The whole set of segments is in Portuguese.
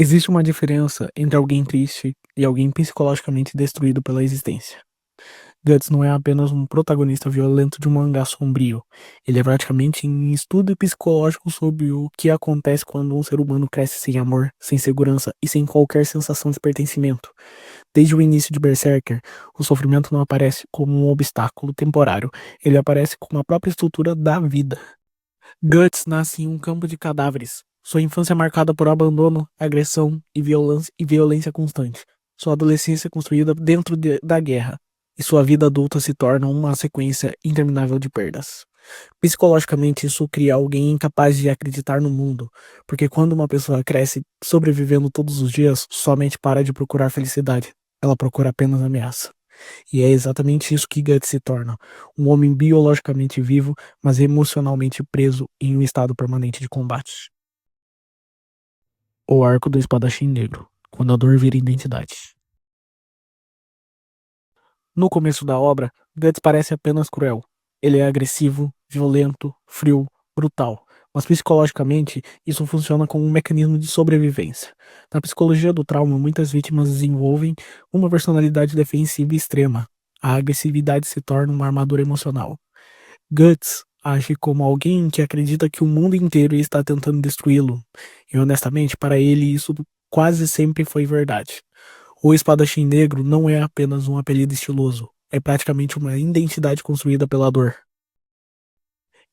Existe uma diferença entre alguém triste e alguém psicologicamente destruído pela existência. Guts não é apenas um protagonista violento de um mangá sombrio. Ele é praticamente um estudo psicológico sobre o que acontece quando um ser humano cresce sem amor, sem segurança e sem qualquer sensação de pertencimento. Desde o início de Berserker, o sofrimento não aparece como um obstáculo temporário, ele aparece como a própria estrutura da vida. Guts nasce em um campo de cadáveres. Sua infância é marcada por abandono, agressão e violência constante. Sua adolescência é construída dentro da guerra. E sua vida adulta se torna uma sequência interminável de perdas. Psicologicamente, isso cria alguém incapaz de acreditar no mundo, porque quando uma pessoa cresce sobrevivendo todos os dias, sua mente para de procurar felicidade. Ela procura apenas ameaça. E é exatamente isso que Guts se torna. Um homem biologicamente vivo, mas emocionalmente preso em um estado permanente de combate. O arco do espadachim negro, quando a dor vira identidade. No começo da obra, Guts parece apenas cruel. Ele é agressivo, violento, frio, brutal. Mas psicologicamente, isso funciona como um mecanismo de sobrevivência. Na psicologia do trauma, muitas vítimas desenvolvem uma personalidade defensiva extrema. A agressividade se torna uma armadura emocional. Guts age como alguém que acredita que o mundo inteiro está tentando destruí-lo. E honestamente, para ele isso quase sempre foi verdade. O espadachim negro não é apenas um apelido estiloso, é praticamente uma identidade construída pela dor.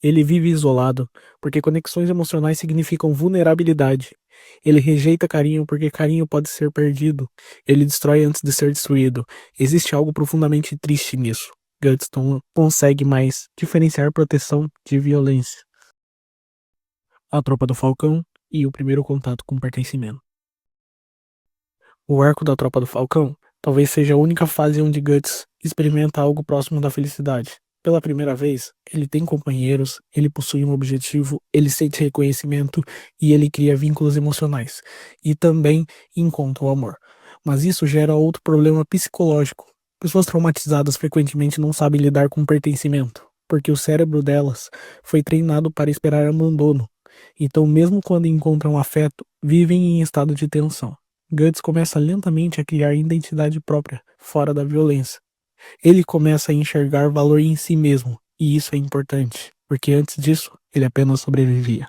Ele vive isolado, porque conexões emocionais significam vulnerabilidade. Ele rejeita carinho porque carinho pode ser perdido. Ele destrói antes de ser destruído. Existe algo profundamente triste nisso. Gutston consegue mais diferenciar proteção de violência. A Tropa do Falcão e o primeiro contato com pertencimento. O arco da Tropa do Falcão talvez seja a única fase onde Guts experimenta algo próximo da felicidade. Pela primeira vez, ele tem companheiros, ele possui um objetivo, ele sente reconhecimento e ele cria vínculos emocionais. E também encontra o amor. Mas isso gera outro problema psicológico. Pessoas traumatizadas frequentemente não sabem lidar com pertencimento, porque o cérebro delas foi treinado para esperar abandono. Então, mesmo quando encontram afeto, vivem em estado de tensão. Guts começa lentamente a criar identidade própria, fora da violência. Ele começa a enxergar valor em si mesmo, e isso é importante, porque antes disso, ele apenas sobrevivia.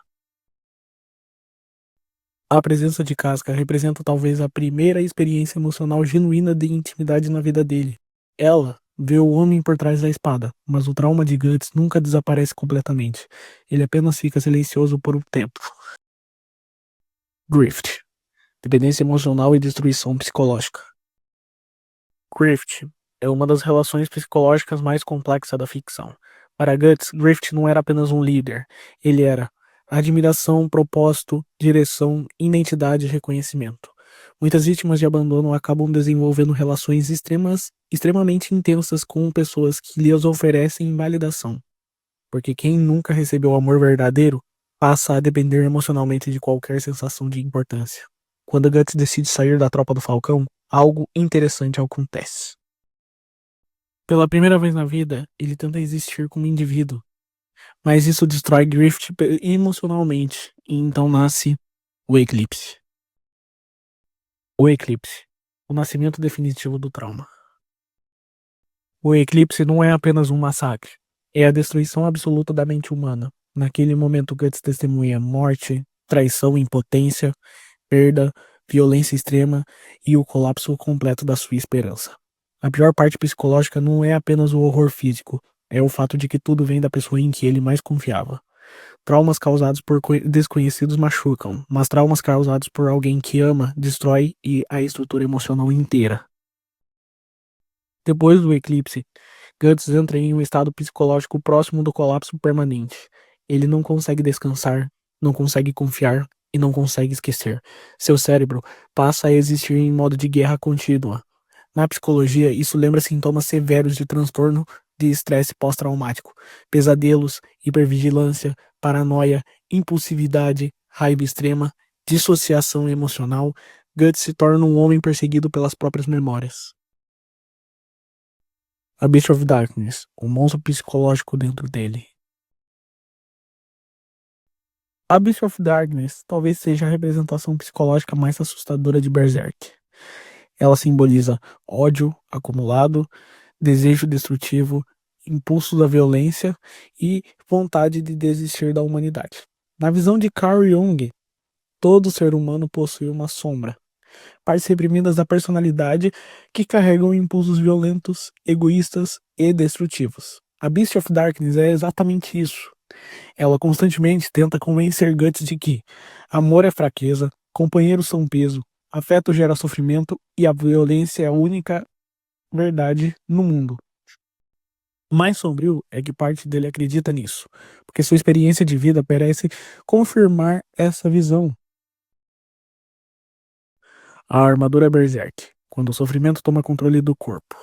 A presença de Casca representa talvez a primeira experiência emocional genuína de intimidade na vida dele. Ela vê o homem por trás da espada, mas o trauma de Guts nunca desaparece completamente. Ele apenas fica silencioso por um tempo. Grift. Dependência emocional e destruição psicológica. Grift é uma das relações psicológicas mais complexas da ficção. Para Guts, Grift não era apenas um líder, ele era admiração, propósito, direção, identidade e reconhecimento. Muitas vítimas de abandono acabam desenvolvendo relações extremamente intensas com pessoas que lhes oferecem validação, porque quem nunca recebeu amor verdadeiro passa a depender emocionalmente de qualquer sensação de importância. Quando Guts decide sair da Tropa do Falcão, algo interessante acontece. Pela primeira vez na vida, ele tenta existir como indivíduo, mas isso destrói Griffith emocionalmente, e então nasce o Eclipse. O Eclipse, o nascimento definitivo do trauma. O Eclipse não é apenas um massacre, é a destruição absoluta da mente humana. Naquele momento, Guts testemunha morte, traição, impotência, perda, violência extrema e o colapso completo da sua esperança. A pior parte psicológica não é apenas o horror físico, é o fato de que tudo vem da pessoa em que ele mais confiava. Traumas causados por desconhecidos machucam, mas traumas causados por alguém que ama destrói a estrutura emocional inteira. Depois do eclipse, Guts entra em um estado psicológico próximo do colapso permanente. Ele não consegue descansar, não consegue confiar e não consegue esquecer. Seu cérebro passa a existir em modo de guerra contínua. Na psicologia, isso lembra sintomas severos de transtorno de estresse pós-traumático, pesadelos, hipervigilância, paranoia, impulsividade, raiva extrema, dissociação emocional. Guts se torna um homem perseguido pelas próprias memórias. A Beast of Darkness, o monstro psicológico dentro dele. A Beast of Darkness talvez seja a representação psicológica mais assustadora de Berserk. Ela simboliza ódio acumulado, desejo destrutivo, impulso da violência e vontade de desistir da humanidade. Na visão de Carl Jung, todo ser humano possui uma sombra, partes reprimidas da personalidade que carregam impulsos violentos, egoístas e destrutivos. A Beast of Darkness é exatamente isso. Ela constantemente tenta convencer Guts de que amor é fraqueza, companheiros são peso, afeto gera sofrimento e a violência é a única verdade no mundo. O mais sombrio é que parte dele acredita nisso, porque sua experiência de vida parece confirmar essa visão. A armadura Berserk, quando o sofrimento toma controle do corpo.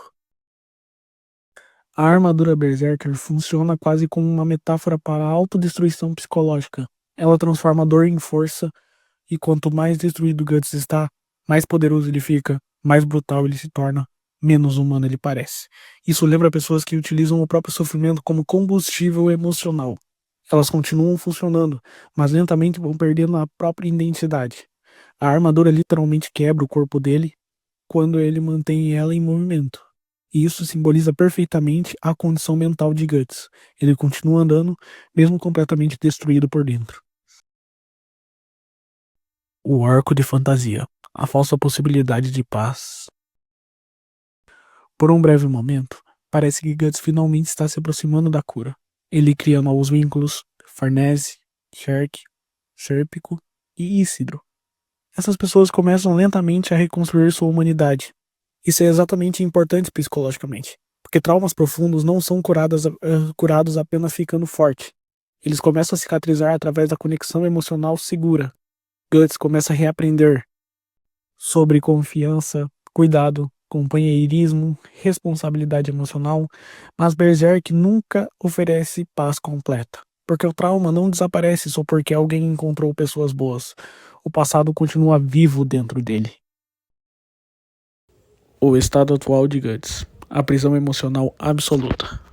A armadura Berserker funciona quase como uma metáfora para a autodestruição psicológica. Ela transforma a dor em força, e quanto mais destruído Guts está, mais poderoso ele fica, mais brutal ele se torna, menos humano ele parece. Isso lembra pessoas que utilizam o próprio sofrimento como combustível emocional. Elas continuam funcionando, mas lentamente vão perdendo a própria identidade. A armadura literalmente quebra o corpo dele quando ele mantém ela em movimento. E isso simboliza perfeitamente a condição mental de Guts. Ele continua andando, mesmo completamente destruído por dentro. O arco de fantasia. A falsa possibilidade de paz. Por um breve momento, parece que Guts finalmente está se aproximando da cura. Ele cria novos vínculos, Farnese, Sherk, Sérpico e Isidro. Essas pessoas começam lentamente a reconstruir sua humanidade. Isso é exatamente importante psicologicamente, porque traumas profundos não são curados apenas ficando forte. Eles começam a cicatrizar através da conexão emocional segura. Guts começa a reaprender sobre confiança, cuidado, companheirismo, responsabilidade emocional, mas Berserk nunca oferece paz completa, porque o trauma não desaparece só porque alguém encontrou pessoas boas. O passado continua vivo dentro dele. O estado atual de Guts. A prisão emocional absoluta.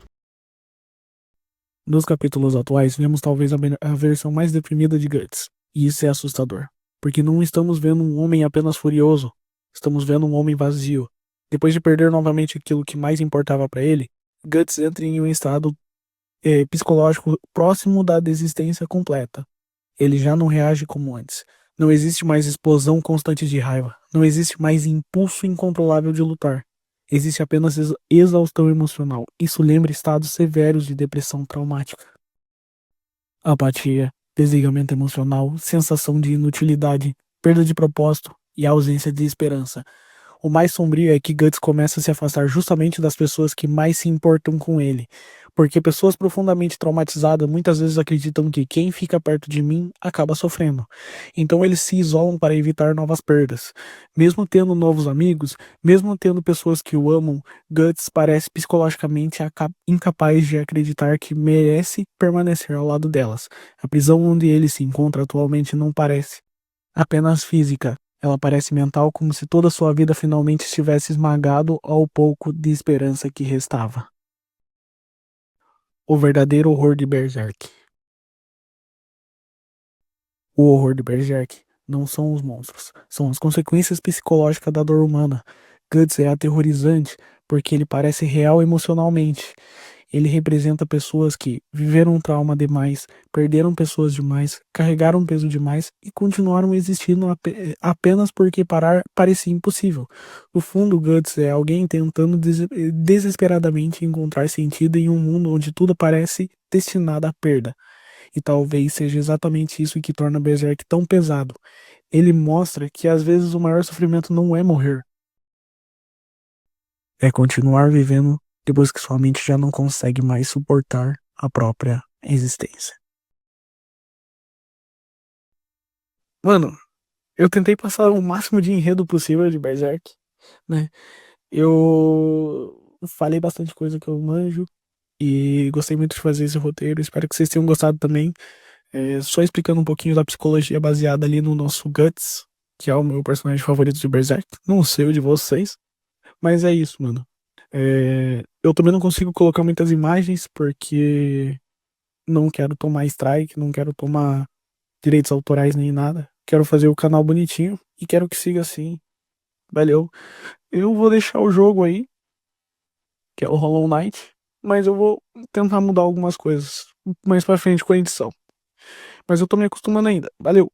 Nos capítulos atuais, vemos talvez a versão mais deprimida de Guts. E isso é assustador. Porque não estamos vendo um homem apenas furioso. Estamos vendo um homem vazio. Depois de perder novamente aquilo que mais importava para ele, Guts entra em um estado psicológico próximo da desistência completa. Ele já não reage como antes. Não existe mais explosão constante de raiva. Não existe mais impulso incontrolável de lutar. Existe apenas exaustão emocional. Isso lembra estados severos de depressão traumática. Apatia, desligamento emocional, sensação de inutilidade, perda de propósito e ausência de esperança. O mais sombrio é que Guts começa a se afastar justamente das pessoas que mais se importam com ele, porque pessoas profundamente traumatizadas muitas vezes acreditam que quem fica perto de mim acaba sofrendo. Então eles se isolam para evitar novas perdas. Mesmo tendo novos amigos, mesmo tendo pessoas que o amam, Guts parece psicologicamente incapaz de acreditar que merece permanecer ao lado delas. A prisão onde ele se encontra atualmente não parece apenas física. Ela parece mental, como se toda sua vida finalmente estivesse esmagado ao pouco de esperança que restava. O verdadeiro horror de Berserk. O horror de Berserk não são os monstros, são as consequências psicológicas da dor humana. Guts é aterrorizante porque ele parece real emocionalmente. Ele representa pessoas que viveram um trauma demais, perderam pessoas demais, carregaram peso demais e continuaram existindo apenas porque parar parecia impossível. No fundo, Guts é alguém tentando desesperadamente encontrar sentido em um mundo onde tudo parece destinado à perda. E talvez seja exatamente isso que torna Berserk tão pesado. Ele mostra que às vezes o maior sofrimento não é morrer, é continuar vivendo depois que sua mente já não consegue mais suportar a própria existência. Mano, eu tentei passar o máximo de enredo possível de Berserk, né? Eu falei bastante coisa que eu manjo e gostei muito de fazer esse roteiro. Espero que vocês tenham gostado também. Só explicando um pouquinho da psicologia baseada ali no nosso Guts, que é o meu personagem favorito de Berserk. Não sei o de vocês, mas é isso, mano. Eu também não consigo colocar muitas imagens porque não quero tomar strike, não quero tomar direitos autorais nem nada. Quero fazer o canal bonitinho e quero que siga assim. Valeu. Eu vou deixar o jogo aí, que é o Hollow Knight, mas eu vou tentar mudar algumas coisas mais pra frente com a edição. Mas eu tô me acostumando ainda. Valeu.